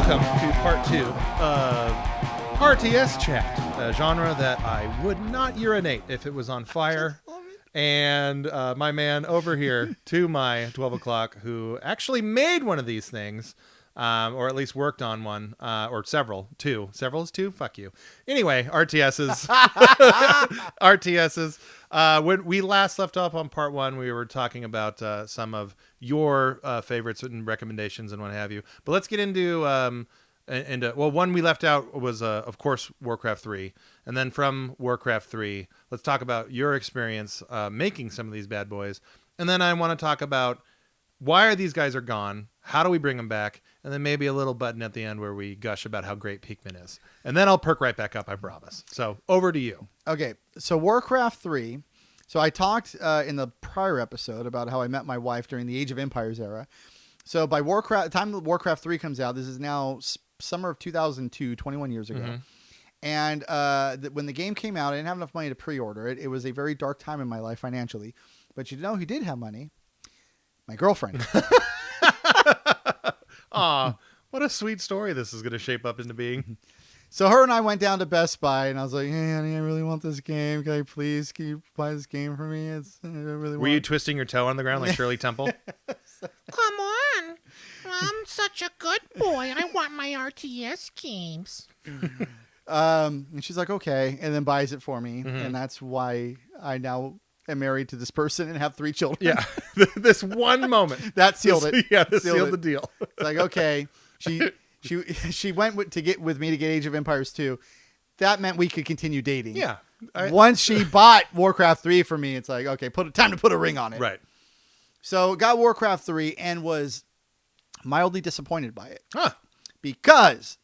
welcome to part 2 of RTS Chat, a genre that I would not urinate if it was on fire. And my man over here to my 12 o'clock, who actually made one of these things, or at least worked on one, or several. Two. Several is two? Fuck you. Anyway, RTSs. RTSs. When we last left off on part 1, we were talking about some of your favorites and recommendations and what have you. But let's get into... one we left out was, of course, Warcraft 3. And then from Warcraft 3, let's talk about your experience making some of these bad boys. And then I want to talk about why are these guys are gone? How do we bring them back? And then maybe a little button at the end where we gush about how great Pikmin is. And then I'll perk right back up, I promise. So over to you. Okay, so Warcraft 3. So I talked in the prior episode about how I met my wife during the Age of Empires era. So by the time that Warcraft 3 comes out, this is now summer of 2002, 21 years ago. Mm-hmm. And when the game came out, I didn't have enough money to pre-order it. It was a very dark time in my life financially. But you know who did have money? My girlfriend. Aw, what a sweet story this is going to shape up into being. So her and I went down to Best Buy, and I was like, "Hey, honey, I really want this game. Can you buy this game for me? Were you twisting your toe on the ground like Shirley Temple? Come on. I'm such a good boy. I want my RTS games. And she's like, okay, and then buys it for me. Mm-hmm. And that's why I now am married to this person and have 3 children. Yeah, this one moment. That sealed it. Yeah, that sealed the deal. It's like, okay, she went with me to get Age of Empires 2. That meant we could continue dating. Yeah. Once she bought Warcraft 3 for me, it's like, okay, time to put a ring on it. Right. So got Warcraft 3 and was mildly disappointed by it. Huh. Because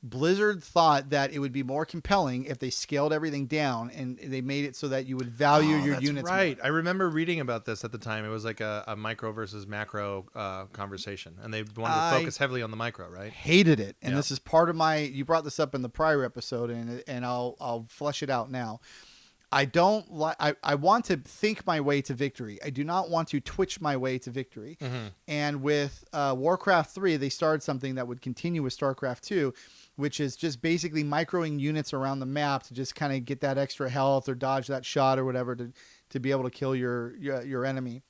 Blizzard thought that it would be more compelling if they scaled everything down and they made it so that you would value your units right. more. I remember reading about this at the time. It was like a micro versus macro conversation. And they wanted to focus heavily on the micro, right? Hated it. And yeah. This is part of you brought this up in the prior episode, and I'll flesh it out now. I want to think my way to victory. I do not want to twitch my way to victory. Mm-hmm. And with Warcraft 3, they started something that would continue with StarCraft 2, which is just basically microing units around the map to just kind of get that extra health or dodge that shot or whatever to be able to kill your enemy.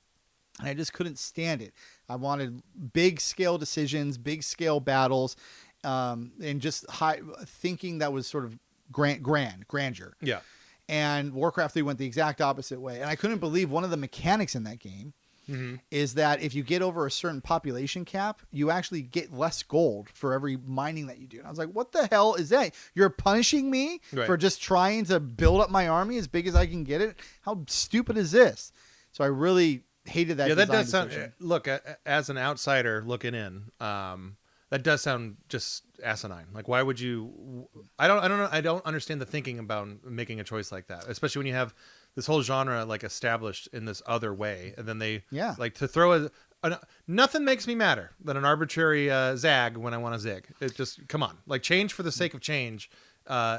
And I just couldn't stand it. I wanted big scale decisions, big scale battles, and just thinking that was sort of grandeur. Yeah. And Warcraft 3 went the exact opposite way. And I couldn't believe one of the mechanics in that game mm-hmm. is that if you get over a certain population cap, you actually get less gold for every mining that you do. And I was like, what the hell is that? You're punishing me for just trying to build up my army as big as I can get it? How stupid is this? So I really hated that. Yeah, that does decision. sound... Look, as an outsider looking in... that does sound just asinine. Like, why would you? I don't know. I don't understand the thinking about making a choice like that, especially when you have this whole genre like established in this other way, and then they like to throw nothing makes me madder than an arbitrary zag when I want to zig. It just come on, like change for the sake of change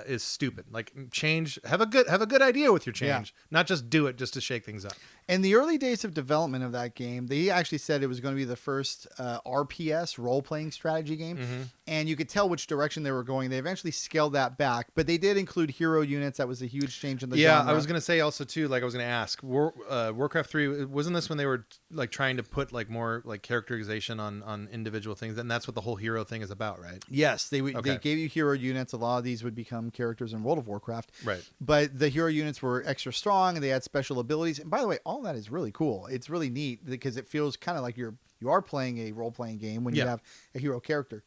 is stupid. Like change, have a good idea with your change, not just do it just to shake things up. In the early days of development of that game, they actually said it was going to be the first RPS, role-playing strategy game, mm-hmm. and you could tell which direction they were going. They eventually scaled that back, but they did include hero units. That was a huge change in the genre. I was going to say also, too, like I was going to ask, Warcraft 3, wasn't this when they were like trying to put like more like characterization on individual things, and that's what the whole hero thing is about, right? Yes, they gave you hero units. A lot of these would become characters in World of Warcraft. Right. But the hero units were extra strong, and they had special abilities. And by the way, all that is really cool. It's really neat because it feels kind of like you are playing a role-playing game when you have a hero character.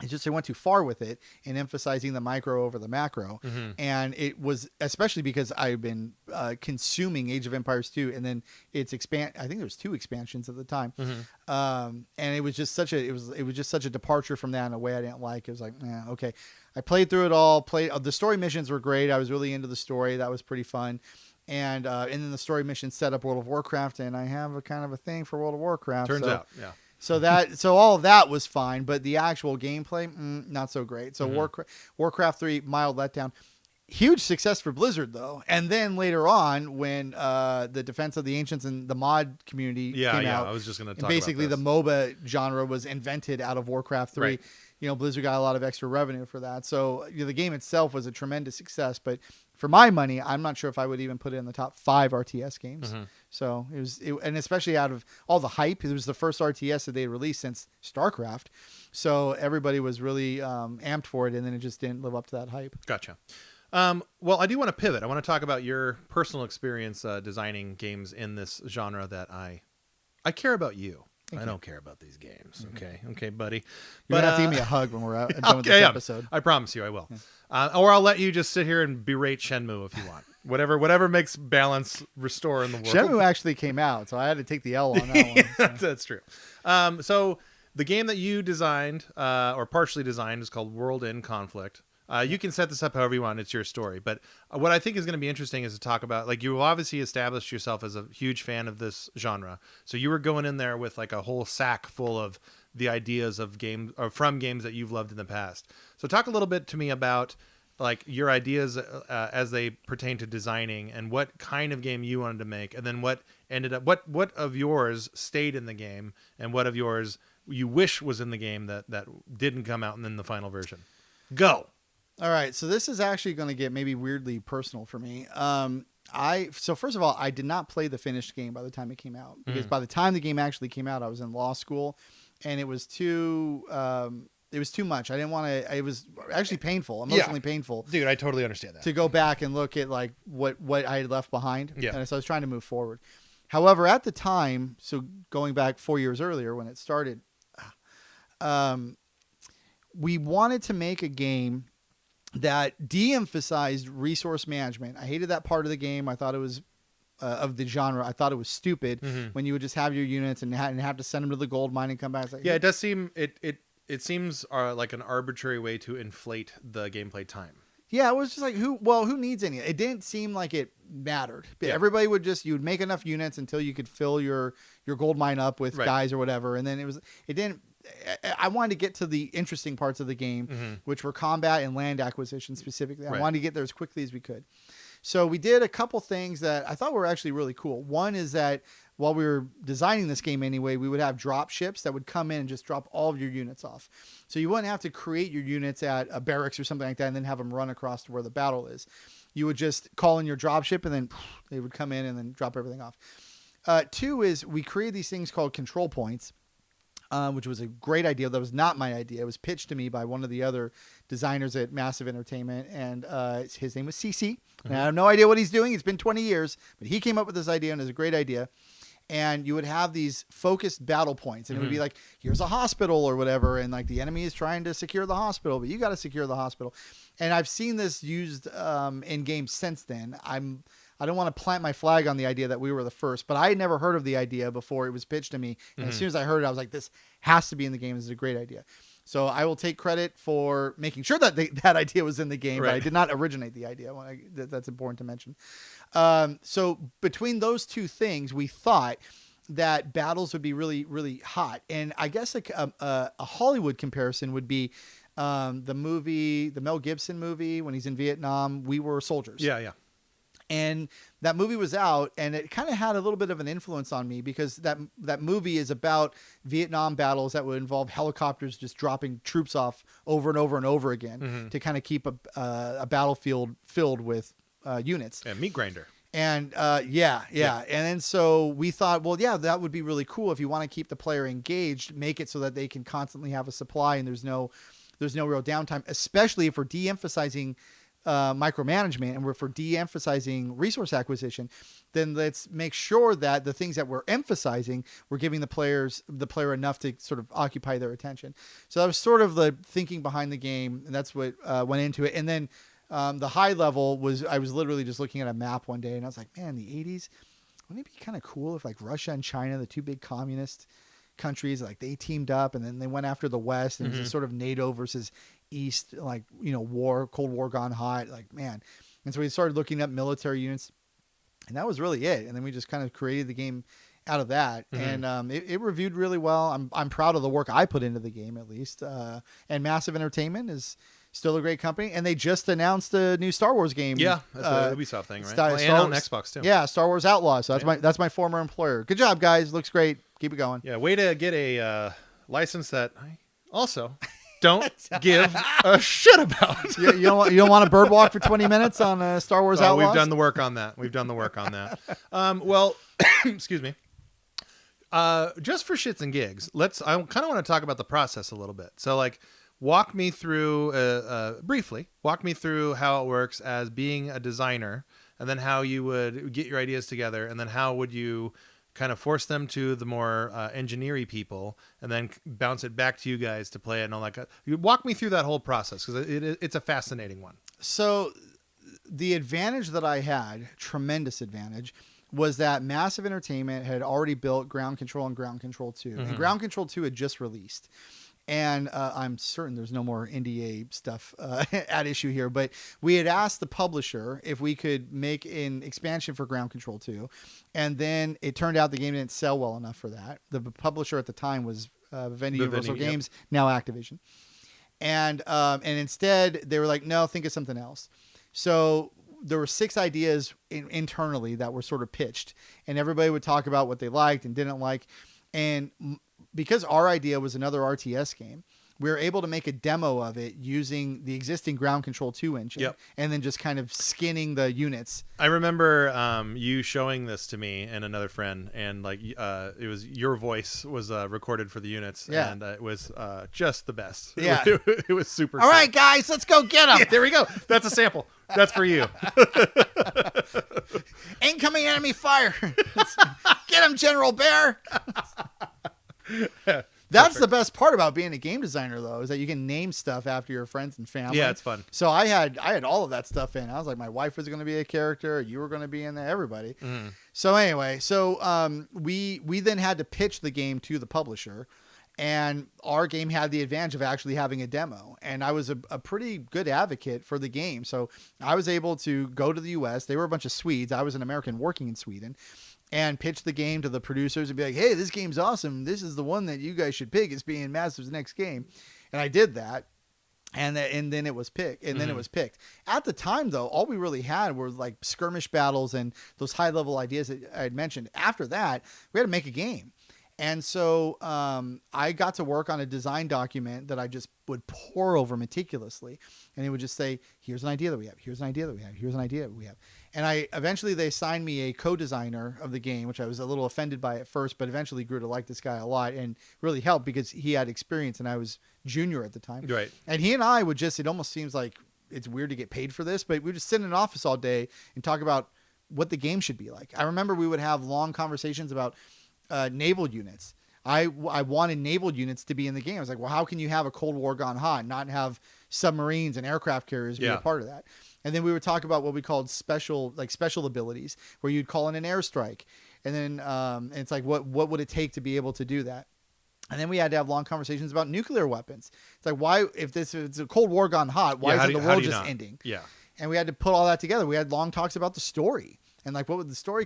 It's just they went too far with it in emphasizing the micro over the macro. Mm-hmm. And it was especially because I've been consuming Age of Empires 2, and then it's I think there was 2 expansions at the time. Mm-hmm. And it was just such a departure from that in a way I didn't like. It was like, okay. I played through it all. The story missions were great. I was really into the story. That was pretty fun. And then the story mission set up World of Warcraft, and I have a kind of a thing for World of Warcraft. Turns out, yeah. So all of that was fine, but the actual gameplay, not so great. So mm-hmm. Warcraft 3, mild letdown. Huge success for Blizzard, though. And then later on, when the Defense of the Ancients and the mod community came out, I was just going to talk basically about the MOBA genre was invented out of Warcraft 3. Right. Blizzard got a lot of extra revenue for that. So the game itself was a tremendous success. But for my money, I'm not sure if I would even put it in the top 5 RTS games. Mm-hmm. So and especially out of all the hype, it was the first RTS that they released since StarCraft. So everybody was really amped for it, and then it just didn't live up to that hype. Gotcha. Well, I do want to pivot. I want to talk about your personal experience designing games in this genre that I care about you. I don't care about these games. Okay, buddy. You're gonna have to give me a hug when we're out done with this episode. I promise you, I will. Or I'll let you just sit here and berate Shenmue if you want. Whatever makes balance restore in the world. Shenmue actually came out, so I had to take the L on that one. That's true. So the game that you designed or partially designed is called World in Conflict. You can set this up however you want. It's your story. But what I think is going to be interesting is to talk about, like, you obviously established yourself as a huge fan of this genre. So you were going in there with like a whole sack full of the ideas of games or from games that you've loved in the past. So talk a little bit to me about like your ideas as they pertain to designing and what kind of game you wanted to make. And then what ended up, what of yours stayed in the game and what of yours you wish was in the game that didn't come out in the final version. Go. All right, so this is actually going to get maybe weirdly personal for me. So first of all, I did not play the finished game by the time it came out because by the time the game actually came out, I was in law school, and it was too much. I didn't want to. It was actually painful, emotionally painful. Dude, I totally understand that. To go back and look at like what I had left behind. Yeah. And so I was trying to move forward. However, at the time, so going back 4 years earlier when it started, we wanted to make a game that de-emphasized resource management. I hated that part of the game. I thought it was of the genre. I thought it was stupid when you would just have your units and have to send them to the gold mine and come back. It's like, yeah, it does seem it seems like an arbitrary way to inflate the gameplay time. Yeah, it was just like who needs any? It didn't seem like it mattered. Yeah. Everybody would you would make enough units until you could fill your gold mine up with guys or whatever, and then it didn't. I wanted to get to the interesting parts of the game, which were combat and land acquisition specifically. I wanted to get there as quickly as we could. So we did a couple things that I thought were actually really cool. One is that while we were designing this game anyway, we would have drop ships that would come in and just drop all of your units off. So you wouldn't have to create your units at a barracks or something like that and then have them run across to where the battle is. You would just call in your drop ship and then they would come in and then drop everything off. Two is we created these things called control points. Which was a great idea. That was not my idea. It was pitched to me by one of the other designers at Massive Entertainment, and his name was CC. And I have no idea what he's doing. It's been 20 years, but he came up with this idea, and it was a great idea. And you would have these focused battle points, and it would be like, here's a hospital or whatever, and like the enemy is trying to secure the hospital, but you got to secure the hospital. And I've seen this used in games since then. I don't want to plant my flag on the idea that we were the first, but I had never heard of the idea before it was pitched to me. And as soon as I heard it, I was like, this has to be in the game. This is a great idea. So I will take credit for making sure that that idea was in the game, but I did not originate the idea. That's important to mention. So between those two things, we thought that battles would be really, really hot. And I guess a Hollywood comparison would be the Mel Gibson movie when he's in Vietnam, We Were Soldiers. Yeah. And that movie was out, and it kind of had a little bit of an influence on me because that movie is about Vietnam battles that would involve helicopters just dropping troops off over and over and over again to kind of keep a battlefield filled with units. Yeah, meat grinder. And yeah. And then so we thought, well, yeah, that would be really cool if you want to keep the player engaged, make it so that they can constantly have a supply and there's no real downtime, especially if we're de-emphasizing micromanagement and we're for de-emphasizing resource acquisition, then let's make sure that the things that we're emphasizing, we're giving the player enough to sort of occupy their attention. So that was sort of the thinking behind the game, and that's what went into it. And then the high level was I was literally just looking at a map one day and I was like, man, the 80s, wouldn't it be kind of cool if like Russia and China, the two big communist countries, like they teamed up and then they went after the West and it was a sort of NATO versus East, like, Cold War gone hot, like, man. And so we started looking up military units and that was really it. And then we just kind of created the game out of that. And it reviewed really well. I'm proud of the work I put into the game, at least. And Massive Entertainment is still a great company. And they just announced a new Star Wars game. Yeah, that's the Ubisoft thing, right? And on Xbox too. Yeah, Star Wars Outlaws. So that's my former employer. Good job, guys. Looks great. Keep it going. Yeah, way to get a license that I also don't give a shit about. You don't want a bird walk for 20 minutes on Star Wars Outlaws? We've done the work on that. Well, excuse me. Just for shits and gigs, I kind of want to talk about the process a little bit. So like, walk me through, briefly, walk me through how it works as being a designer, and then how you would get your ideas together, and then how would you kind of force them to the more engineering people, and then bounce it back to you guys to play it and all that. You walk me through that whole process, because it's a fascinating one. So the advantage that I had, tremendous advantage, was that Massive Entertainment had already built Ground Control and Ground Control 2. Mm-hmm. And Ground Control 2 had just released. And I'm certain there's no more NDA stuff at issue here, but we had asked the publisher if we could make an expansion for Ground Control 2. And then it turned out the game didn't sell well enough for that. The publisher at the time was Vivendi Universal Games, now Activision. And instead they were like, no, think of something else. So there were 6 ideas internally that were sort of pitched, and everybody would talk about what they liked and didn't like. And because our idea was another RTS game, we were able to make a demo of it using the existing Ground Control 2 engine. Yep. And then just kind of skinning the units. I remember you showing this to me and another friend, and like it was your voice was recorded for the units, yeah. And it was just the best. Yeah, it was super. All right, guys, let's go get them. Yeah, there we go. That's a sample. That's for you. Incoming enemy fire. Get him, General Bear. That's Perfect. The best part about being a game designer, though, is that you can name stuff after your friends and family. Yeah, it's fun. So I had all of that stuff in. I was like, my wife was going to be a character. You were going to be in there. Everybody. Mm. So anyway, we then had to pitch the game to the publisher, and our game had the advantage of actually having a demo. And I was a pretty good advocate for the game. So I was able to go to the U.S. They were a bunch of Swedes. I was an American working in Sweden. And pitch the game to the producers and be like, hey, this game's awesome. This is the one that you guys should pick as being Massive's next game. And I did that. And then it was picked. And then it was picked. At the time, though, all we really had were like skirmish battles and those high level ideas that I had mentioned. After that, we had to make a game. And so I got to work on a design document that I just would pore over meticulously. And it would just say, here's an idea that we have. Here's an idea that we have. Here's an idea that we have. And eventually they assigned me a co-designer of the game, which I was a little offended by at first, but eventually grew to like this guy a lot and really helped because he had experience and I was junior at the time. Right. And he and I would just, it almost seems like it's weird to get paid for this, but we would just sit in an office all day and talk about what the game should be like. I remember we would have long conversations about naval units. I wanted naval units to be in the game. I was like, well, how can you have a Cold War gone hot and not have submarines and aircraft carriers be a part of that? And then we would talk about what we called special abilities, where you'd call in an airstrike. And then and it's like, what would it take to be able to do that? And then we had to have long conversations about nuclear weapons. It's like, why, if it's a Cold War gone hot, why isn't the world just ending? Yeah. And we had to put all that together. We had long talks about the story. And like, what would the story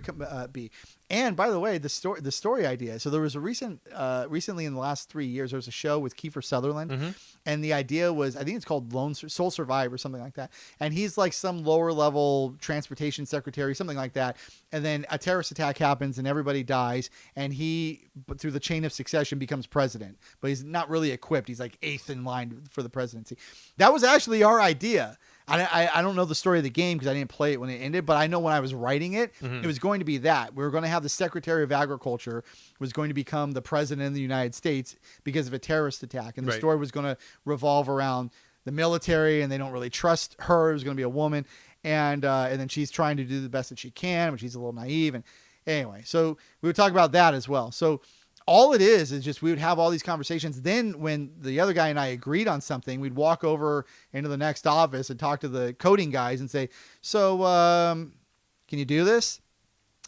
be? And by the way, the story idea. So there was a recently in the last 3 years, there was a show with Kiefer Sutherland, and the idea was, I think it's called Soul Survive or something like that. And he's like some lower level transportation secretary, something like that. And then a terrorist attack happens and everybody dies, and he, through the chain of succession, becomes president. But he's not really equipped. He's like 8th in line for the presidency. That was actually our idea. I don't know the story of the game because I didn't play it when it ended, but I know when I was writing it, it was going to be that. We were going to have the Secretary of Agriculture was going to become the president of the United States because of a terrorist attack. And the story was going to revolve around the military, and they don't really trust her. It was going to be a woman. And then she's trying to do the best that she can, but she's a little naive. And anyway, so we would talk about that as well. So all it is just we would have all these conversations. Then when the other guy and I agreed on something, we'd walk over into the next office and talk to the coding guys and say, so can you do this?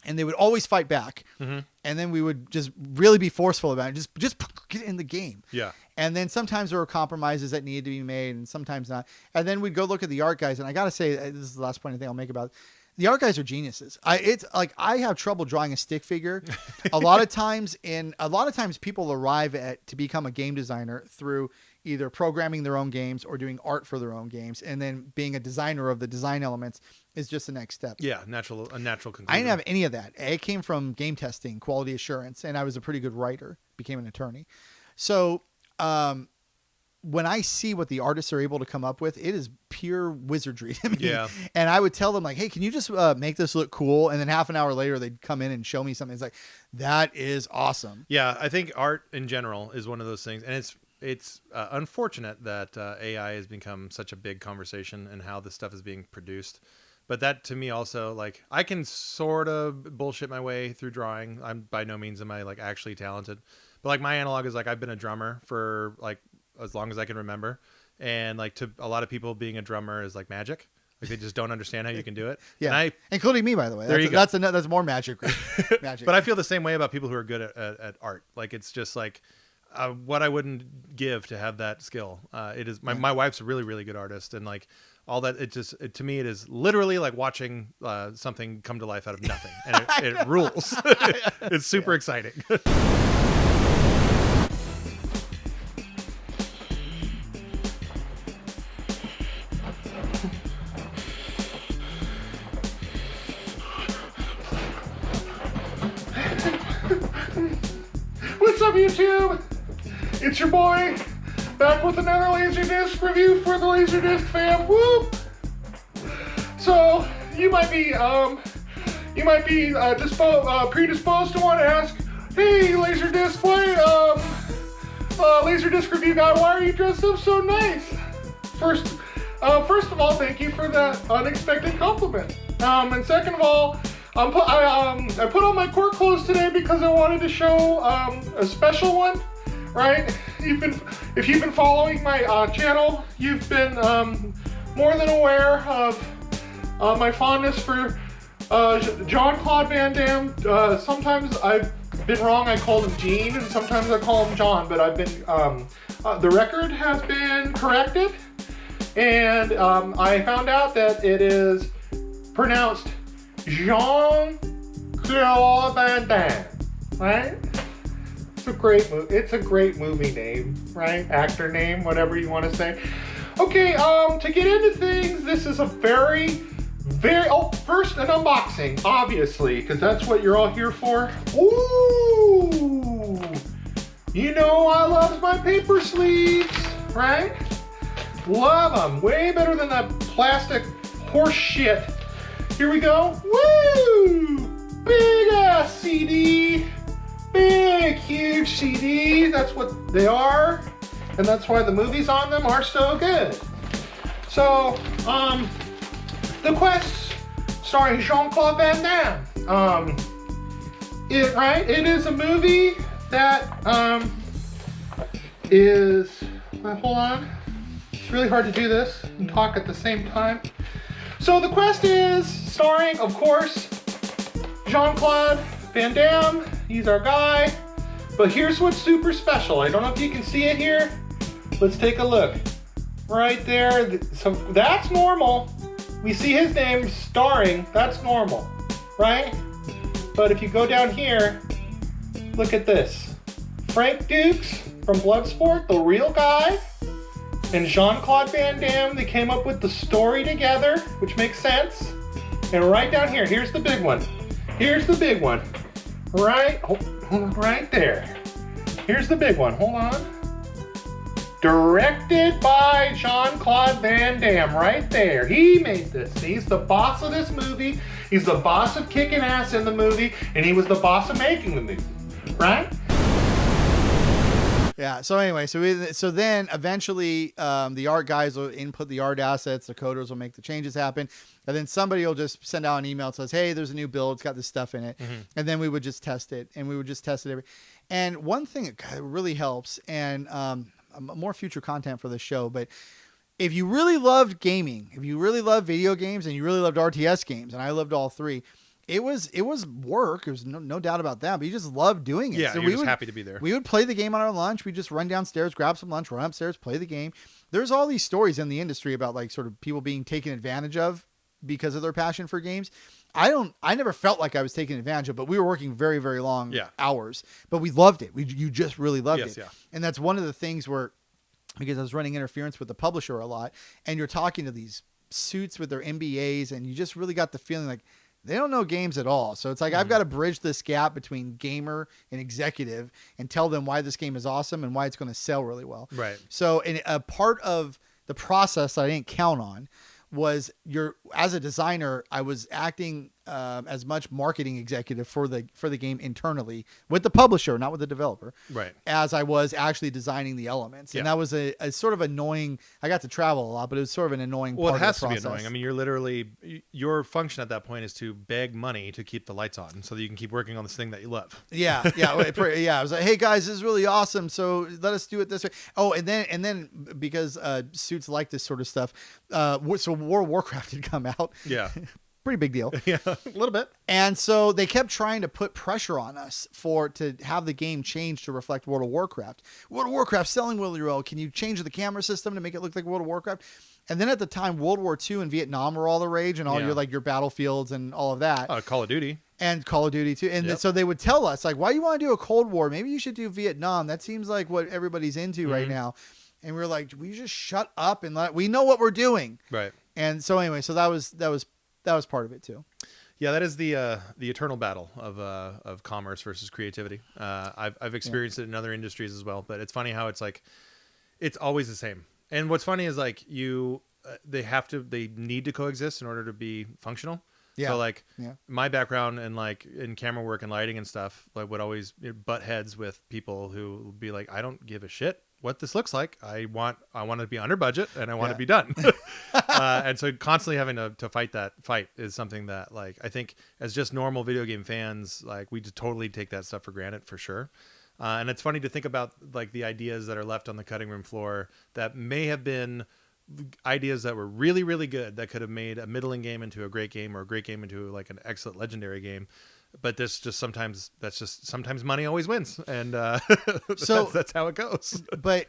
And they would always fight back. And then we would just really be forceful about it. Just get in the game. Yeah. And then sometimes there were compromises that needed to be made and sometimes not. And then we'd go look at the art guys. And I got to say, this is the last point I think I'll make about it. The art guys are geniuses. It's like I have trouble drawing a stick figure. A lot of times people arrive to become a game designer through either programming their own games or doing art for their own games, and then being a designer of the design elements is just the next step. Yeah, a natural conclusion. I didn't have any of that. I came from game testing, quality assurance, and I was a pretty good writer. Became an attorney. So when I see what the artists are able to come up with, it is pure wizardry to me. Yeah. And I would tell them like, hey, can you just make this look cool? And then half an hour later, they'd come in and show me something. It's like, that is awesome. Yeah, I think art in general is one of those things, and it's unfortunate that AI has become such a big conversation and how this stuff is being produced. But that to me also, like, I can sort of bullshit my way through drawing. I'm by no means am I like actually talented, but like my analog is like I've been a drummer for like as long as I can remember, and like to a lot of people, being a drummer is like magic. Like they just don't understand how you can do it. Yeah, and including me, by the way. There you go. That's more magic. Magic. But I feel the same way about people who are good at art. Like it's just like what I wouldn't give to have that skill. It is my wife's a really, really good artist, and like all that. To me, it is literally like watching something come to life out of nothing, and it rules. It's super exciting. What's up, YouTube? It's your boy, back with another Laserdisc review for the Laserdisc fam. Whoop! So you might be predisposed to want to ask, hey, Laserdisc, Laserdisc review guy, why are you dressed up so nice? First of all, thank you for that unexpected compliment. And second of all, I put on my court clothes today because I wanted to show a special one, right? If you've been following my channel, you've been more than aware of my fondness for Jean-Claude Van Damme. Sometimes I've been wrong, I called him Gene, and sometimes I call him John, but I've been the record has been corrected, and I found out that it is pronounced Jean-Claude Van Damme, right? It's a great movie name, right? Actor name, whatever you want to say. Okay, to get into things, this is a first an unboxing, obviously, because that's what you're all here for. Ooh! You know I love my paper sleeves, right? Love them. Way better than that plastic horse shit. Here we go. Woo! Big ass CD. Big, huge CD. That's what they are. And that's why the movies on them are so good. So, The Quest, starring Jean-Claude Van Damme. It is a movie that, hold on. It's really hard to do this and talk at the same time. So The Quest is starring, of course, Jean-Claude Van Damme. He's our guy. But here's what's super special. I don't know if you can see it here. Let's take a look. Right there. So that's normal. We see his name starring. That's normal, right? But if you go down here, look at this. Frank Dukes from Bloodsport, the real guy, and Jean-Claude Van Damme, they came up with the story together, which makes sense. And right down here, here's the big one. Here's the big one. Right there. Here's the big one. Hold on. Directed by Jean-Claude Van Damme, right there. He made this. He's the boss of this movie. He's the boss of kicking ass in the movie, and he was the boss of making the movie, right? Yeah. So anyway, so then eventually the art guys will input the art assets. The coders will make the changes happen, and then somebody will just send out an email that says, "Hey, there's a new build. It's got this stuff in it," and then we would just test it, And one thing that really helps, and more future content for the show, but if you really loved gaming, if you really loved video games, and you really loved RTS games, and I loved all three. It was work. There's no doubt about that. But you just loved doing it. Yeah, so you're just happy to be there. We would play the game on our lunch. We'd just run downstairs, grab some lunch, run upstairs, play the game. There's all these stories in the industry about like sort of people being taken advantage of because of their passion for games. I never felt like I was taken advantage of, but we were working very, very long hours. But we loved it. You just really loved it. Yeah. And that's one of the things where, because I was running interference with the publisher a lot, and you're talking to these suits with their MBAs, and you just really got the feeling like, They don't know games at all. So it's like I've got to bridge this gap between gamer and executive and tell them why this game is awesome and why it's going to sell really well. Right. So a part of the process that I didn't count on was as a designer, I was acting as much marketing executive for the game internally with the publisher, not with the developer, Right. as I was actually designing the elements. And that was a sort of annoying. I got to travel a lot, but it was sort of an annoying Well, part it has of the to be process. annoying. I mean, you're literally, your function at that point is to beg money to keep the lights on so that you can keep working on this thing that you love. Yeah. I was like, hey guys, this is really awesome. So let us do it this way. Oh, and then because suits like this sort of stuff, so World of Warcraft had come out. Yeah. Pretty big deal. Yeah, a little bit. And so they kept trying to put pressure on us to have the game change to reflect World of Warcraft. World of Warcraft selling really well. Can you change the camera system to make it look like World of Warcraft? And then at the time, World War II and Vietnam were all the rage, and all your battlefields and all of that. Call of Duty. And Call of Duty too. And so they would tell us, like, why do you want to do a Cold War? Maybe you should do Vietnam. That seems like what everybody's into right now. And we were like, we just shut up and we know what we're doing. Right. And so anyway, so that was part of it too. Yeah, that is the eternal battle of commerce versus creativity. I've experienced it in other industries as well, but it's funny how it's like it's always the same. And what's funny is like they need to coexist in order to be functional. Yeah. So like my background and like in camera work and lighting and stuff, like would always butt heads with people who would be like, I don't give a shit what this looks like. I want to be under budget and I want to be done. And so constantly having to fight that fight is something that like, I think as just normal video game fans, like we just totally take that stuff for granted for sure. And it's funny to think about like the ideas that are left on the cutting room floor that may have been ideas that were really, really good that could have made a middling game into a great game or a great game into like an excellent legendary game. But sometimes money always wins, and so that's how it goes. But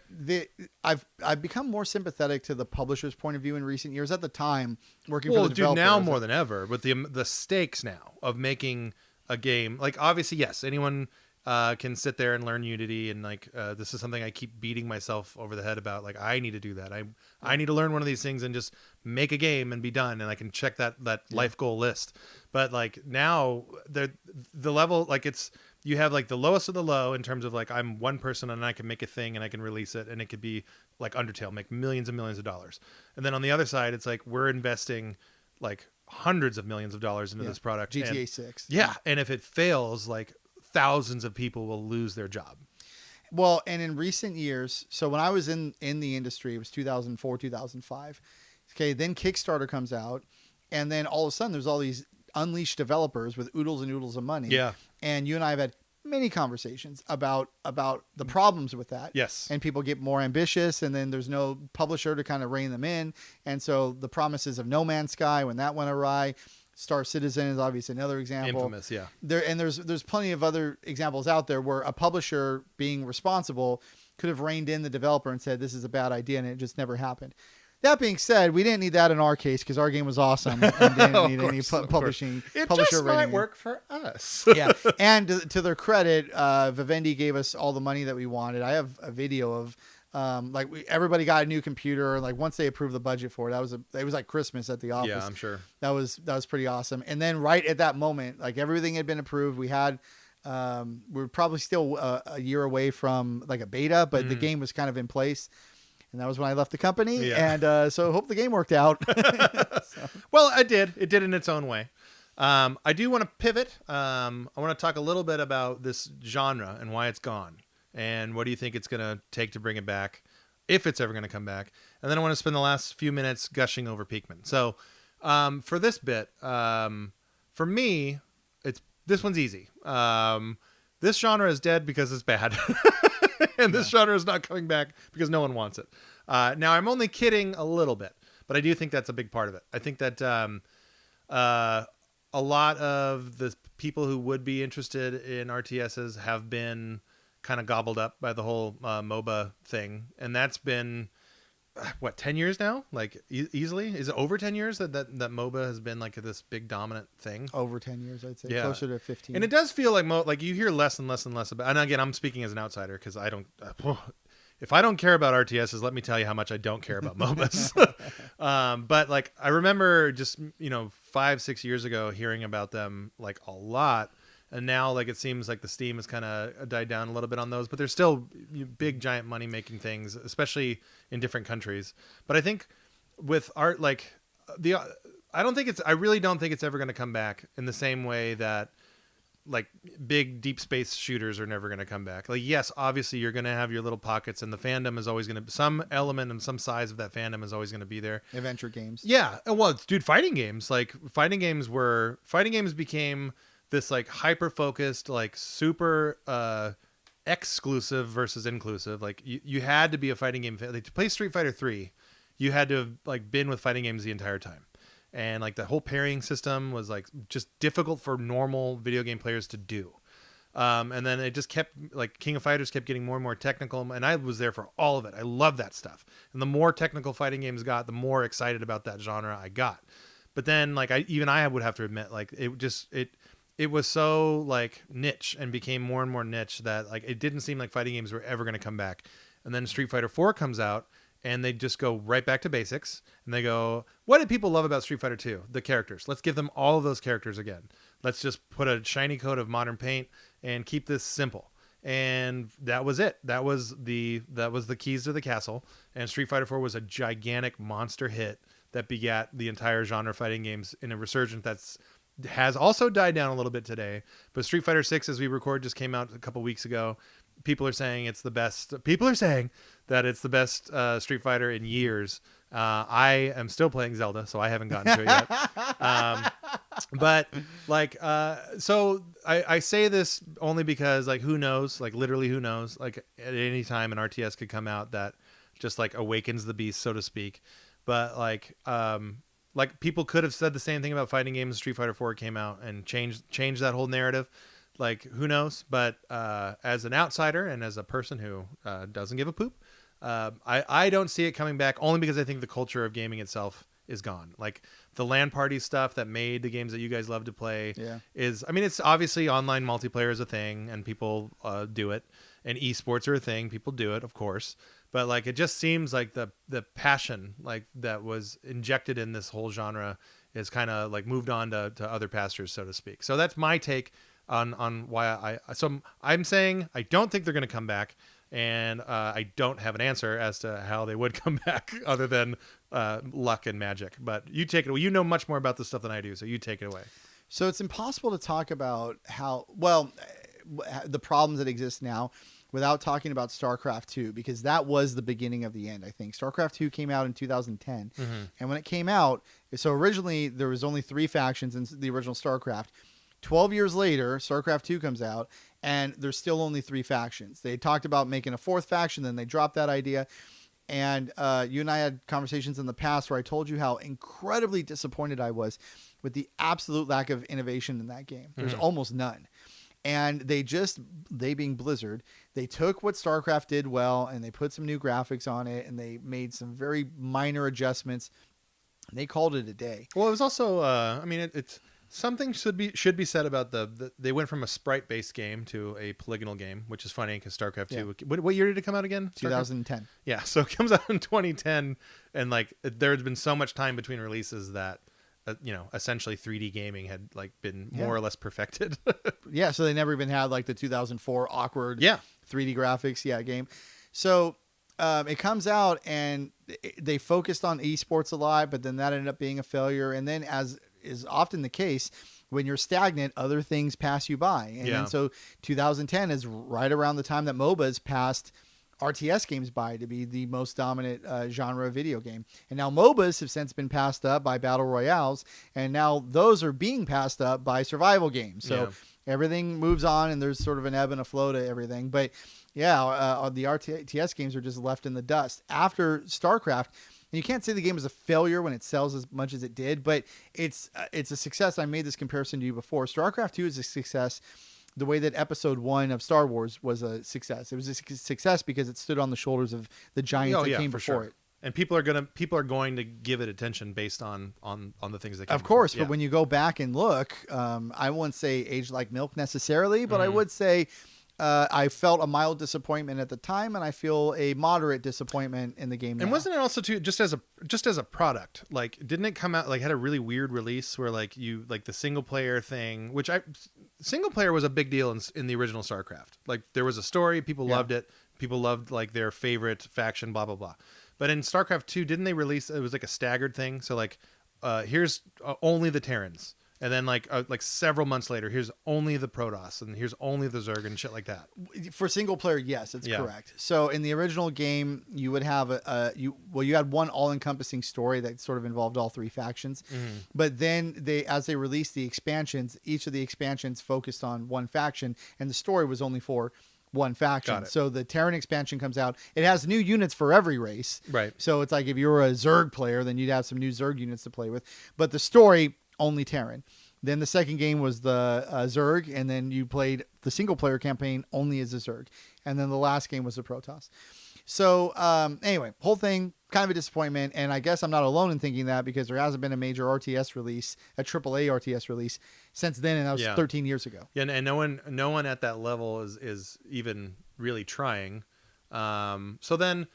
I've become more sympathetic to the publisher's point of view in recent years. At the time, working for the developer, now more than ever with the stakes now of making a game. Like obviously, yes, anyone can sit there and learn Unity, and like this is something I keep beating myself over the head about. Like I need to do that. I need to learn one of these things and just make a game and be done, and I can check that life goal list. But like now the level, like you have like the lowest of the low in terms of like I'm one person and I can make a thing and I can release it and it could be like Undertale, make millions and millions of dollars. And then on the other side, it's like we're investing like hundreds of millions of dollars into this product. GTA 6. Yeah, and if it fails, like thousands of people will lose their job. Well, and in recent years, so when I was in the industry, it was 2004, 2005. Okay, then Kickstarter comes out, and then all of a sudden there's all these unleashed developers with oodles and oodles of money. Yeah. And you and I have had many conversations about the problems with that. Yes. And people get more ambitious, and then there's no publisher to kind of rein them in. And so the promises of No Man's Sky, when that went awry, Star Citizen is obviously another example. Infamous, yeah. There's plenty of other examples out there where a publisher being responsible could have reined in the developer and said, this is a bad idea, and it just never happened. That being said, we didn't need that in our case because our game was awesome and didn't need any publisher just might rating. work for us. Yeah, and to their credit, Vivendi gave us all the money that we wanted. I have a video of everybody got a new computer, and like once they approved the budget for it, it was like Christmas at the office. Yeah, I'm sure that was pretty awesome. And then right at that moment, like everything had been approved. We had we were probably still a year away from like a beta, but the game was kind of in place. And that was when I left the company. Yeah. And so I hope the game worked out. Well, it did. It did in its own way. I do want to pivot. I want to talk a little bit about this genre and why it's gone. And what do you think it's going to take to bring it back, if it's ever going to come back? And then I want to spend the last few minutes gushing over Peakman. So for this bit, for me, this one's easy. This genre is dead because it's bad. And this genre is not coming back because no one wants it. Now, I'm only kidding a little bit, but I do think that's a big part of it. I think that a lot of the people who would be interested in RTSs have been kind of gobbled up by the whole MOBA thing. And that's been, 10 years now? Like easily? Is it over 10 years that MOBA has been like this big dominant thing? Over 10 years, I'd say. Yeah. Closer to 15. And it does feel like you hear less and less and less about, and again, I'm speaking as an outsider because I don't, if I don't care about RTSs, let me tell you how much I don't care about MOBAs. But like, I remember just, 5-6 years ago hearing about them like a lot. And now, like, it seems like the Steam has kind of died down a little bit on those, but they're still big, giant money-making things, especially in different countries. But I think with art, like, I really don't think it's ever going to come back in the same way that, like, big, deep space shooters are never going to come back. Like, yes, obviously, you're going to have your little pockets, and the fandom is always going to, some element and some size of that fandom is always going to be there. Adventure games. Yeah. Well, dude, fighting games became this like hyper focused, like super exclusive versus inclusive. Like you had to be a fighting game fan. Like, to play Street Fighter 3, you had to have like been with fighting games the entire time. And like the whole parrying system was like just difficult for normal video game players to do. And then it just kept, like, King of Fighters kept getting more and more technical, and I was there for all of it. I love that stuff. And the more technical fighting games got, the more excited about that genre I got. But then, like, I would have to admit, like, it was so like niche and became more and more niche that like it didn't seem like fighting games were ever going to come back. And then Street Fighter 4 comes out, and they just go right back to basics, and they go, what did people love about Street Fighter 2? The characters. Let's give them all of those characters again. Let's just put a shiny coat of modern paint and keep this simple. And that was it. That was the keys to the castle. And Street Fighter 4 was a gigantic monster hit that begat the entire genre of fighting games in a resurgence has also died down a little bit today. But Street Fighter 6, as we record, just came out a couple weeks ago. People are saying it's the best. People are saying that it's the best Street Fighter in years. I am still playing Zelda, so I haven't gotten to it yet. But like, so I say this only because, like, who knows? Like, literally, who knows? Like, at any time an RTS could come out that just like awakens the beast, so to speak. But like people could have said the same thing about fighting games. Street Fighter 4 came out and changed that whole narrative. Like, who knows? But as an outsider and as a person who doesn't give a poop, I don't see it coming back, only because I think the culture of gaming itself is gone. Like, the LAN party stuff that made the games that you guys love to play it's obviously online multiplayer is a thing, and people do it, and esports are a thing. People do it, of course. But like, it just seems like the passion like that was injected in this whole genre is kind of like moved on to other pastures, so to speak. So that's my take on why I'm saying I don't think they're going to come back, and I don't have an answer as to how they would come back other than luck and magic. But you take it away. You know much more about this stuff than I do, so you take it away. So it's impossible to talk about the problems that exist now without talking about StarCraft 2, because that was the beginning of the end, I think. StarCraft 2 came out in 2010. Mm-hmm. And when it came out, so originally there was only 3 factions in the original StarCraft. 12 years later, StarCraft 2 comes out, and there's still only 3 factions. They talked about making a 4th faction, then they dropped that idea. And you and I had conversations in the past where I told you how incredibly disappointed I was with the absolute lack of innovation in that game. There's almost none. And they being Blizzard, they took what StarCraft did well, and they put some new graphics on it, and they made some very minor adjustments. And they called it a day. Well, it was also, it's something should be said about they went from a sprite-based game to a polygonal game, which is funny because StarCraft 2. What year did it come out again? 2010. Yeah, so it comes out in 2010, and like there's been so much time between releases that essentially 3D gaming had like been more or less perfected. Yeah, so they never even had like the 2004 awkward 3D graphics game. So it comes out, and they focused on esports a lot, but then that ended up being a failure. And then, as is often the case, when you're stagnant, other things pass you by. And then so 2010 is right around the time that MOBAs passed RTS games by to be the most dominant genre of video game. And now MOBAs have since been passed up by Battle Royales, and now those are being passed up by survival games. So everything moves on, and there's sort of an ebb and a flow to everything. But the RTS games are just left in the dust. After StarCraft, and you can't say the game is a failure when it sells as much as it did, but it's a success. I made this comparison to you before. StarCraft 2 is a success the way that Episode 1 of Star Wars was a success. It was a success because it stood on the shoulders of the giants that came before it. And people are going to give it attention based on the things that came Of course, before. But when you go back and look, I wouldn't say aged like milk necessarily, but I would say I felt a mild disappointment at the time, and I feel a moderate disappointment in the game now. And wasn't it also too just as a product? Like, didn't it come out like had a really weird release where like you like the single player thing, which single player was a big deal in the original StarCraft. Like there was a story, people loved it, people loved like their favorite faction, blah blah blah. But in StarCraft 2, didn't they release? It was like a staggered thing. So like, here's only the Terrans. And then like several months later, here's only the Protoss, and here's only the Zerg and shit like that. For single player, yes, it's correct. So in the original game, you would have you had one all-encompassing story that sort of involved all three factions. Mm-hmm. But then as they released the expansions, each of the expansions focused on one faction, and the story was only for one faction. So the Terran expansion comes out. It has new units for every race. Right. So it's like if you were a Zerg player, then you'd have some new Zerg units to play with. But the story, only Terran. Then the second game was the Zerg, and then you played the single player campaign only as a Zerg. And then the last game was the Protoss. So anyway, whole thing, kind of a disappointment. And I guess I'm not alone in thinking that because there hasn't been a major RTS release, a AAA RTS release since then. And that was 13 years ago. Yeah. And no one at that level is even really trying. So then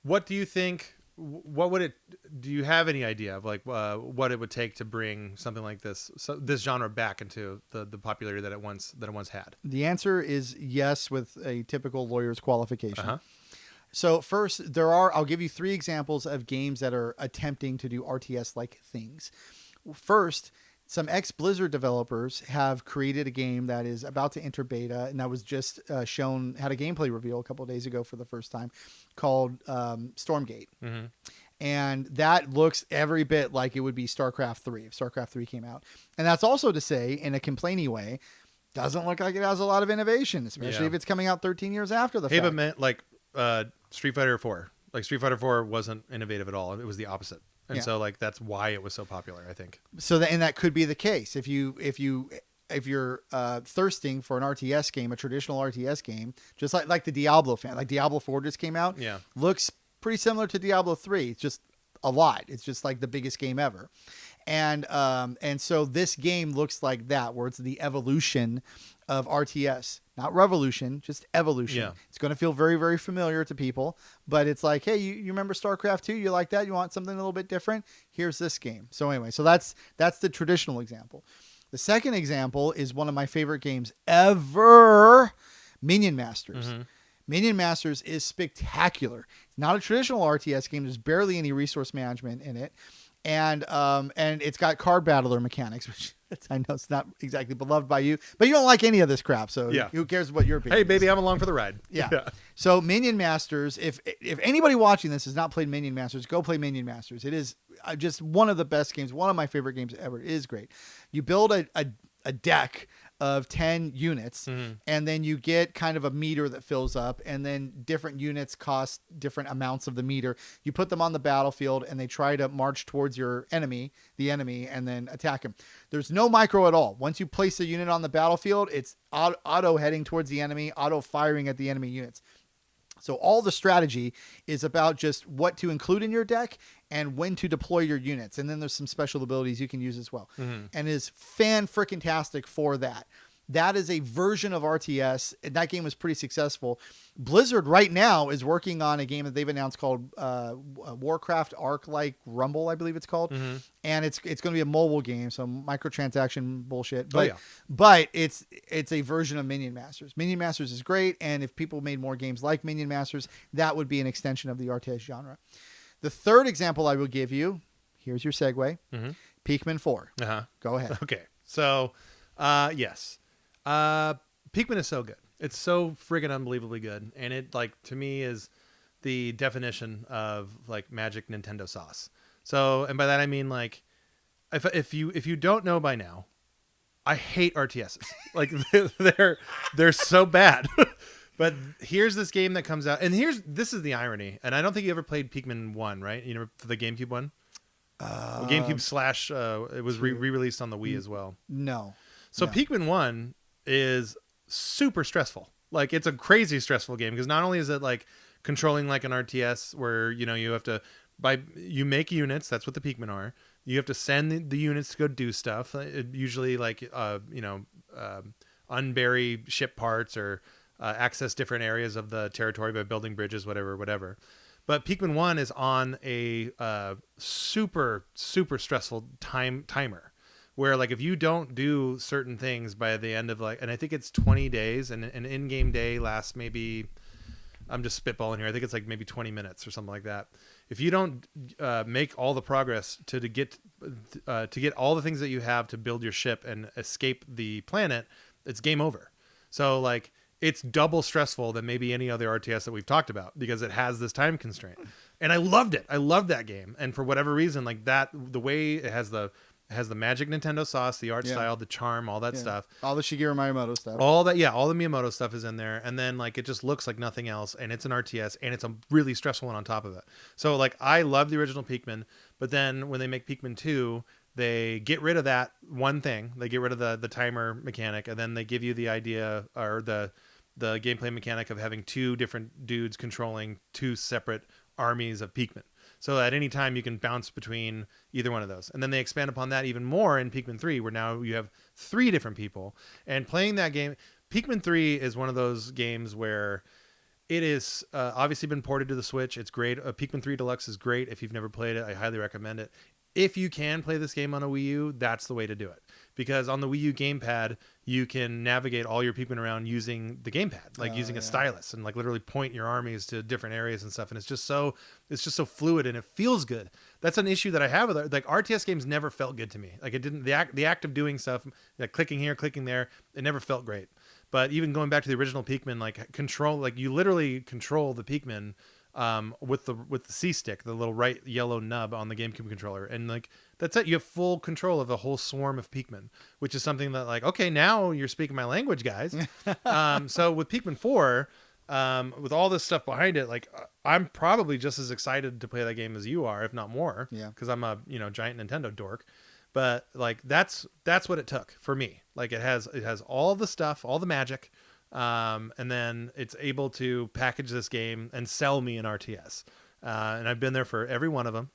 what do you think? What would it? Do you have any idea of like what it would take to bring something like this genre back into the popularity that it once had? The answer is yes, with a typical lawyer's qualification. Uh-huh. So first, I'll give you 3 examples of games that are attempting to do RTS-like things. First, some ex-Blizzard developers have created a game that is about to enter beta, and that was just had a gameplay reveal a couple of days ago for the first time, called Stormgate. Mm-hmm. And that looks every bit like it would be StarCraft 3 if StarCraft 3 came out. And that's also to say, in a complaining way, doesn't look like it has a lot of innovation, especially if it's coming out 13 years after the fact. But man, like Street Fighter 4. Like Street Fighter 4 wasn't innovative at all. It was the opposite. And so like that's why it was so popular, I think. So that could be the case if you're thirsting for an RTS game, a traditional RTS game, just like the Diablo fan, like Diablo 4 just came out. Yeah, looks pretty similar to Diablo 3. It's just a lot. It's just like the biggest game ever. And so this game looks like that, where it's the evolution of RTS, not revolution, just evolution. Yeah. It's going to feel very, very familiar to people, but it's like, hey, you remember StarCraft 2? You like that? You want something a little bit different? Here's this game. So anyway, so that's the traditional example. The second example is one of my favorite games ever, Minion Masters. Mm-hmm. Minion Masters is spectacular. It's not a traditional RTS game. There's barely any resource management in it. And it's got card battler mechanics, which I know it's not exactly beloved by you, but you don't like any of this crap. So who cares what your opinion Hey, baby, I'm along for the ride. Yeah. So Minion Masters, if anybody watching this has not played Minion Masters, go play Minion Masters. It is just one of the best games, one of my favorite games ever. It is great. You build a deck of 10 units, and then you get kind of a meter that fills up, and then different units cost different amounts of the meter. You put them on the battlefield, and they try to march towards the enemy, and then attack him. There's no micro at all. Once you place the unit on the battlefield, it's auto heading towards the enemy, auto firing at the enemy units. So all the strategy is about just what to include in your deck and when to deploy your units. And then there's some special abilities you can use as well. Mm-hmm. And it is fan-frickin-tastic for that. That is a version of RTS. And that game was pretty successful. Blizzard right now is working on a game that they've announced called Warcraft Ark-like Rumble, I believe it's called. Mm-hmm. And it's going to be a mobile game, so microtransaction bullshit. But but it's a version of Minion Masters. Minion Masters is great, and if people made more games like Minion Masters, that would be an extension of the RTS genre. The third example I will give you, here's your segue, Pikmin 4. Uh-huh. Go ahead. Okay. So, yes. Pikmin is so good. It's so friggin' unbelievably good. And it, like, to me is the definition of, like, magic Nintendo sauce. So, and by that I mean, like, if you don't know by now, I hate RTSs. Like, they're so bad. But here's this game that comes out, and this is the irony. And I don't think you ever played Pikmin 1, right? You know, for the GameCube one? GameCube slash, it was re-released on the Wii as well. No. So Pikmin 1 is super stressful. Like, it's a crazy stressful game, because not only is it like controlling like an RTS where, you know, you have to you make units. That's what the Pikmin are. You have to send the units to go do stuff. Usually like unbury ship parts or access different areas of the territory by building bridges, whatever. But Pikmin 1 is on a super stressful timer, where like if you don't do certain things by the end of and I think it's 20 days, and an in-game day lasts maybe, I'm just spitballing here, I think it's like maybe 20 minutes or something like that. If you don't make all the progress to get all the things that you have to build your ship and escape the planet, it's game over. So like it's double stressful than maybe any other RTS that we've talked about, because it has this time constraint. And I loved it. I loved that game. And for whatever reason, like that, the way it has the magic Nintendo sauce, the art style, the charm, all that stuff. All the Shigeru Miyamoto stuff. All that, all the Miyamoto stuff is in there. And then like it just looks like nothing else, and it's an RTS, and it's a really stressful one on top of it. So like I love the original Pikmin, but then when they make Pikmin 2, they get rid of that one thing. They get rid of the timer mechanic, and then they give you the idea, or the gameplay mechanic of having two different dudes controlling two separate armies of Pikmin. So at any time you can bounce between either one of those. And then they expand upon that even more in Pikmin 3, where now you have 3 different people. And playing that game, Pikmin 3 is one of those games where it is obviously been ported to the Switch. It's great. Pikmin 3 Deluxe is great. If you've never played it, I highly recommend it. If you can play this game on a Wii U, that's the way to do it. Because on the Wii U gamepad, you can navigate all your Pikmin around using the gamepad, like using a stylus, and like literally point your armies to different areas and stuff. And it's just so fluid, and it feels good. That's an issue that I have with it. Like RTS games never felt good to me. Like it didn't, the act of doing stuff, like clicking here, clicking there, it never felt great. But even going back to the original Pikmin, like you literally control the Pikmin with the C stick, the little right yellow nub on the GameCube controller, and like that's it. You have full control of a whole swarm of Pikmin, which is something that like, okay, now you're speaking my language, guys. So with Pikmin 4, with all this stuff behind it, like I'm probably just as excited to play that game as you are, if not more. Yeah. Because I'm a giant Nintendo dork. But like that's what it took for me. Like it has all the stuff, all the magic. And then it's able to package this game and sell me an RTS. And I've been there for every one of them.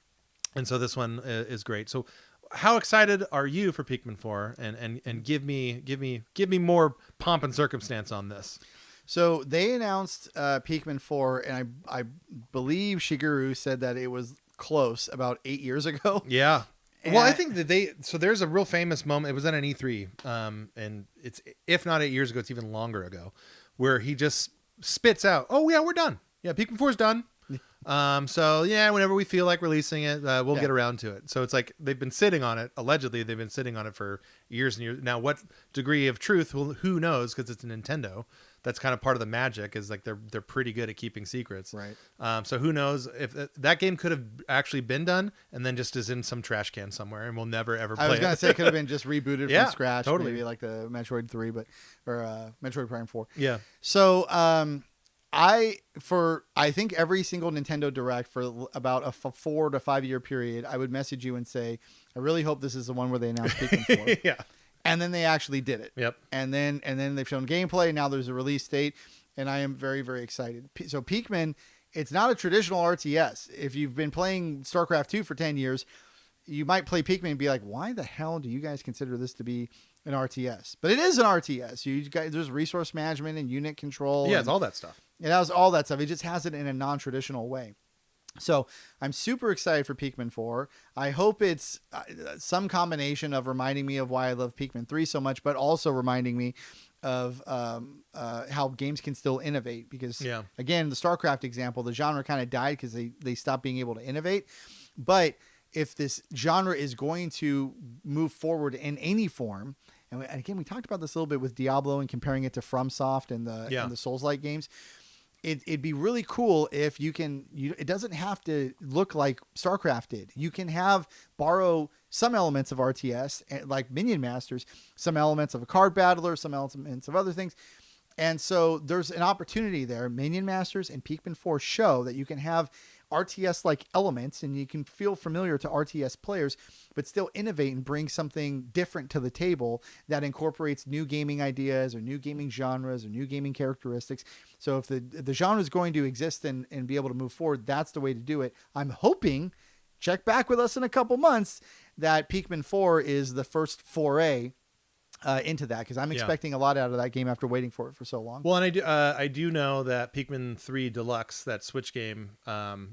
And so this one is great. So how excited are you for Pikmin 4? And give me more pomp and circumstance on this. So they announced Pikmin 4, and I believe Shigeru said that it was close about 8 years ago. Yeah. Well, I think that so there's a real famous moment. It was at an E3, and it's, if not 8 years ago, it's even longer ago, where he just spits out, "Oh yeah, we're done. Yeah, Pikmin 4 is done. So yeah, whenever we feel like releasing it, we'll get around to it." So it's like they've been sitting on it. Allegedly, they've been sitting on it for years and years. Now, what degree of truth? Well, who knows? Because it's a Nintendo. That's kind of part of the magic, is like they're pretty good at keeping secrets. Right. So who knows if that game could have actually been done and then just is in some trash can somewhere, and we'll never ever play it. I was going to say it could have been just rebooted Yeah, from scratch. totally. Maybe like the Metroid 3, or Metroid Prime 4. Yeah. So I think every single Nintendo Direct for about a 4 to 5 year period, I would message you and say, I really hope this is the one where they announced Pikmin 4. Yeah. And then they actually did it. Yep. And then they've shown gameplay. Now there's a release date, and I am very, very excited. So Pikmin, it's not a traditional RTS. If you've been playing StarCraft 2 for 10 years, you might play Pikmin and be like, why the hell do you guys consider this to be an RTS? But it is an RTS. There's resource management and unit control. Yeah, it's all that stuff. It has all that stuff. It just has it in a non-traditional way. So I'm super excited for Pikmin 4. I hope it's some combination of reminding me of why I love Pikmin 3 so much, but also reminding me of how games can still innovate. Because, again, the StarCraft example, the genre kind of died because they stopped being able to innovate. But if this genre is going to move forward in any form, and again, we talked about this a little bit with Diablo and comparing it to FromSoft and the Souls-like games, it'd be really cool if it doesn't have to look like StarCraft did. You can borrow some elements of RTS, like Minion Masters, some elements of a card battler, some elements of other things. And so there's an opportunity there. Minion Masters and Pikmin 4 show that you can have RTS-like elements, and you can feel familiar to RTS players, but still innovate and bring something different to the table that incorporates new gaming ideas or new gaming genres or new gaming characteristics. So if the genre is going to exist and be able to move forward, that's the way to do it. I'm hoping, check back with us in a couple months, that Pikmin 4 is the first foray into that because I'm expecting a lot out of that game after waiting for it for so long. Well, and I do know that Pikmin 3 Deluxe, that Switch game,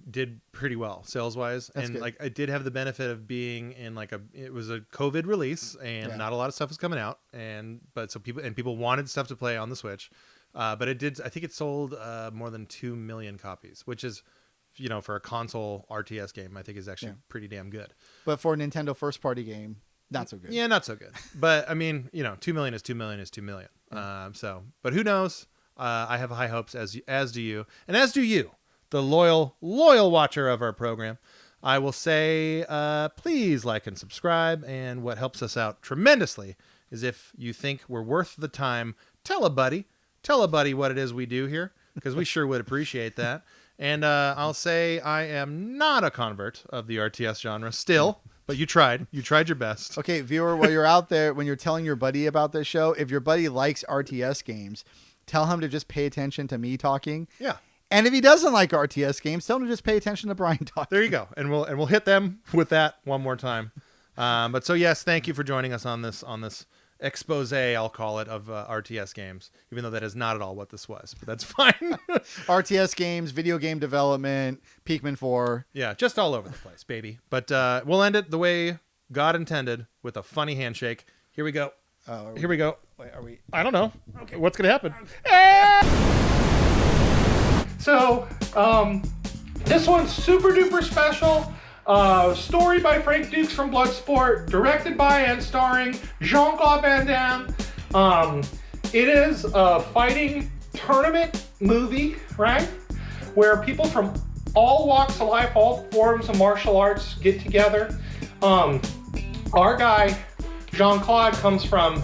did pretty well sales wise, and good. like it did have the benefit of being in it was a COVID release, and not a lot of stuff was coming out, but people wanted stuff to play on the Switch, but I think it sold more than 2 million copies, which is, for a console RTS game, I think is actually pretty damn good. But for a Nintendo first party game, not so good. Yeah, not so good. But I mean, 2 million is 2 million is 2 million. But who knows? I have high hopes, as do you, and as do you, the loyal watcher of our program. I will say, please like and subscribe. And what helps us out tremendously is if you think we're worth the time, tell a buddy what it is we do here, because we sure would appreciate that. And I'll say I am not a convert of the RTS genre still. But you tried your best. Okay, viewer, while you're out there, when you're telling your buddy about this show, if your buddy likes RTS games, tell him to just pay attention to me talking. Yeah. And if he doesn't like RTS games, tell him to just pay attention to Brian talking. There you go. And we'll hit them with that one more time. But so yes, thank you for joining us on this expose, I'll call it, of RTS games, even though that is not at all what this was, but that's fine. RTS games, video game development, Pikmin 4. Yeah, just all over the place, baby. But we'll end it the way God intended, with a funny handshake. Here we go. Here we go. Wait, are we? I don't know. Okay. What's going to happen? So, this one's super duper special. Story by Frank Dukes from Bloodsport, directed by and starring Jean-Claude Van Damme. It is a fighting tournament movie, right? Where people from all walks of life, all forms of martial arts get together. Our guy, Jean-Claude, comes from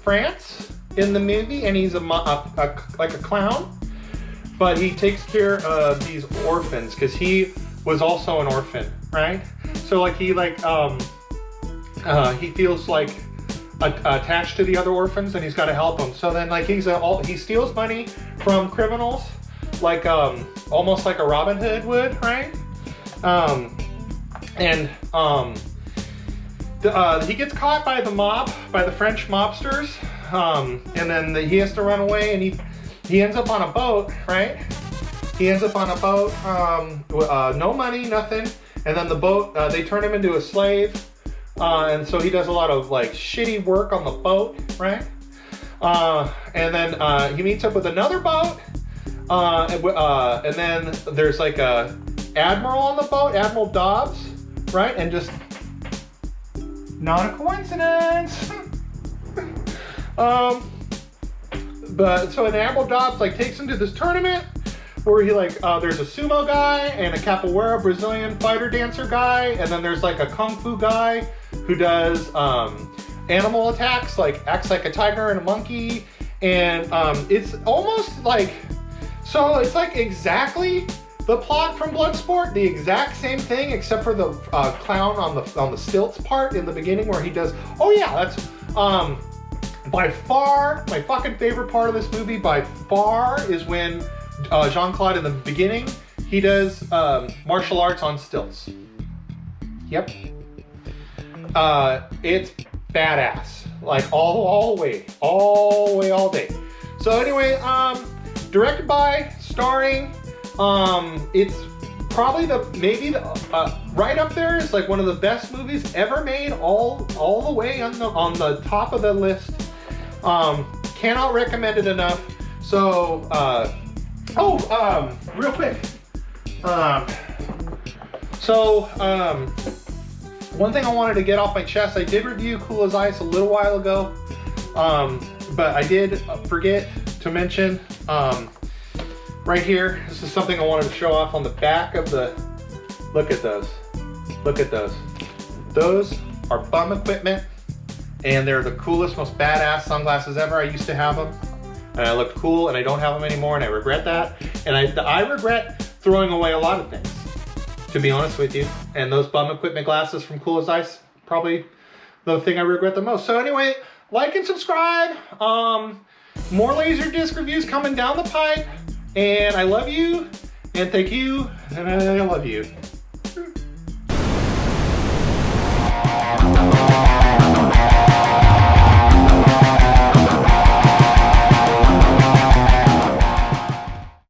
France in the movie, and he's like a clown. But he takes care of these orphans because he was also an orphan, right? So he feels like attached to the other orphans, and he's got to help them. So then he steals money from criminals, almost like a Robin Hood would, right? He gets caught by the mob, by the French mobsters, and then he has to run away, and he ends up on a boat, right? He ends up on a boat, no money, nothing. And then the boat, they turn him into a slave. And so he does a lot of shitty work on the boat, right? And then he meets up with another boat. And then there's a admiral on the boat, Admiral Dobbs, right? And just not a coincidence. But so Admiral Dobbs takes him to this tournament where he there's a sumo guy and a capoeira Brazilian fighter dancer guy, and then there's a kung fu guy who does animal attacks, acts like a tiger and a monkey, and it's almost it's exactly the plot from Bloodsport, the exact same thing, except for the clown on the stilts part in the beginning where he does. Oh yeah, that's by far, my fucking favorite part of this movie by far is when Jean-Claude, in the beginning, he does martial arts on stilts. Yep. It's badass. All the way, all day. So anyway, directed by, starring, it's probably right up there is one of the best movies ever made, all the way on the top of the list. Cannot recommend it enough. So, real quick. One thing I wanted to get off my chest, I did review Cool as Ice a little while ago, but I did forget to mention, right here, this is something I wanted to show off on the back of the, look at those. Those are bum equipment. And they're the coolest, most badass sunglasses ever. I used to have them, and I looked cool, and I don't have them anymore, and I regret that. And I regret throwing away a lot of things, to be honest with you. And those bum equipment glasses from Cool as Ice, probably the thing I regret the most. So anyway, like and subscribe. More Laserdisc reviews coming down the pipe. And I love you, and thank you, and I love you.